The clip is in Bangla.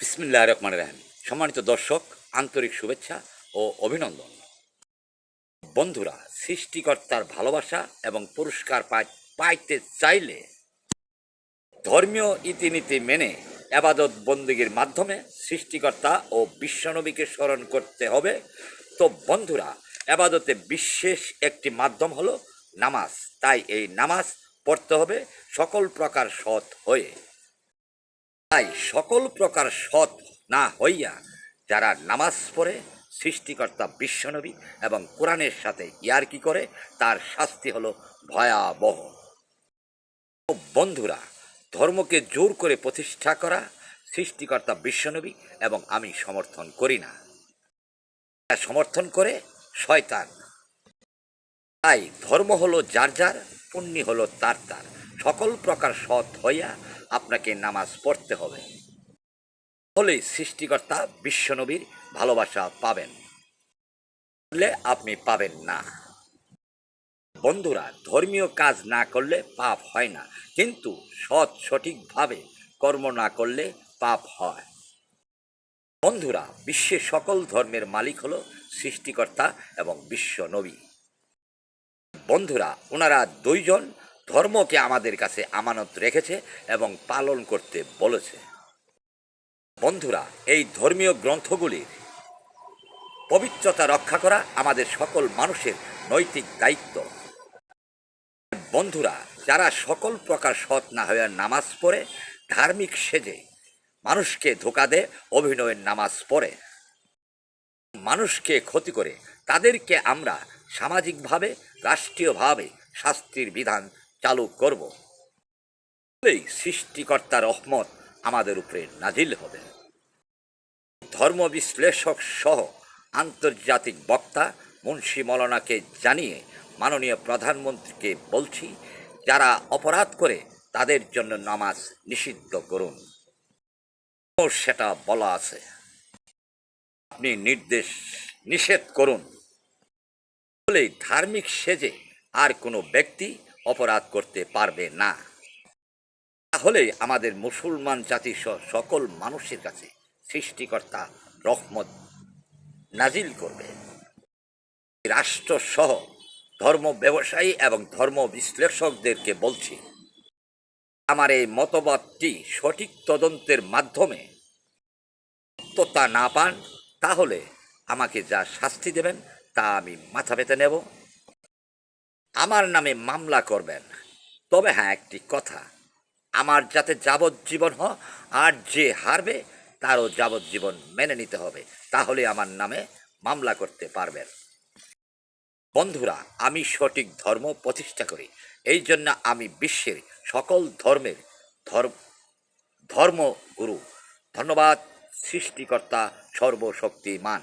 বিসমিল্লাহির রহমানির রহিম। সম্মানিত দর্শক, আন্তরিক শুভেচ্ছা ও অভিনন্দন। বন্ধুরা, সৃষ্টিকর্তার ভালোবাসা এবং পুরস্কার পাইতে চাইলে ধর্মীয় রীতিনীতি মেনে আবাদত বন্দেগীর মাধ্যমে সৃষ্টিকর্তা ও বিশ্বনবীকে স্মরণ করতে হবে। তো বন্ধুরা, আবাদতে বিশেষ একটি মাধ্যম হলো নামাজ। তাই এই নামাজ পড়তে হবে সকল প্রকার সৎ হয়ে। তাই সকল প্রকার সৎ না হইয়া যারা নামাজ পড়ে সৃষ্টিকর্তা বিশ্বনবী এবং কোরআনের সাথে ইয়ারকি করে, তার শাস্তি হলো ভয়াবহ। বন্ধুরা, ধর্মকে জোর করে প্রতিষ্ঠা করা সৃষ্টিকর্তা বিশ্বনবী এবং আমি সমর্থন করি না। সমর্থন করে শয়তান। তাই ধর্ম হলো যার যার, পুণ্য হলো তার তার। সকল প্রকার সৎ হইয়া আপনাকে নামাজ পড়তে হবে, হলে সৃষ্টিকর্তা বিশ্বনবীর ভালোবাসা পাবেন, বললে আপনি পাবেন না। বন্ধুরা, ধর্মীয় কাজ না করলে পাপ হয় না, কিন্তু সঠিকভাবে কর্ম না করলে পাপ হয়। বন্ধুরা, বিশ্বের সকল ধর্মের মালিক হলো সৃষ্টিকর্তা এবং বিশ্বনবী। বন্ধুরা, ওনারা দুইজন ধর্মকে আমাদের কাছে আমানত রেখেছে এবং পালন করতে বলেছে। বন্ধুরা, এই ধর্মীয় গ্রন্থগুলির পবিত্রতা রক্ষা করা আমাদের সকল মানুষের নৈতিক দায়িত্ব। বন্ধুরা, যারা সকল প্রকার সৎ না হয়ে নামাজ পড়ে ধার্মিক সেজে মানুষকে ধোঁকা দেয়, অভিনয়ের নামাজ পড়ে মানুষকে ক্ষতি করে, তাদেরকে আমরা সামাজিকভাবে রাষ্ট্রীয়ভাবে শাস্তির বিধান চালু করব। এই সৃষ্টিকর্তার রহমত আমাদের উপরে নাজিল হবে। ধর্ম বিশ্লেষক সহ আন্তর্জাতিক বক্তা মুন্সি মৌলানাকে জানিয়ে মাননীয় প্রধানমন্ত্রীকে বলছি, যারা অপরাধ করে তাদের জন্য নামাজ নিষিদ্ধ করুন। সেটা বলা আছে, আপনি নিষেধ করুন, বলে ধার্মিক সেজে আর কোনো ব্যক্তি অপরাধ করতে পারবে না। তাহলে আমাদের মুসলমান জাতি সকল মানুষের কাছে সৃষ্টিকর্তা রহমত নাজিল করবে। রাষ্ট্রসহ ধর্ম ব্যবসায়ী এবং ধর্ম বিশ্লেষকদেরকে বলছি, আমার এই মতবাদটি সঠিক তদন্তের মাধ্যমে সত্যতা না পান, তাহলে আমাকে যা শাস্তি দেবেন তা আমি মাথা পেতে নেব। আমার নামে মামলা করবেন, তবে হ্যাঁ, একটি কথা, আমার যাতে যাবজ্জীবন হয়, আর যে হারবে তারও যাবজ্জীবন মেনে নিতে হবে, তাহলে আমার নামে মামলা করতে পারবেন। বন্ধুরা, আমি সঠিক ধর্ম প্রতিষ্ঠা করি, এই জন্য আমি বিশ্বের সকল ধর্মের ধর্মগুরু। ধন্যবাদ সৃষ্টিকর্তা সর্বশক্তিমান।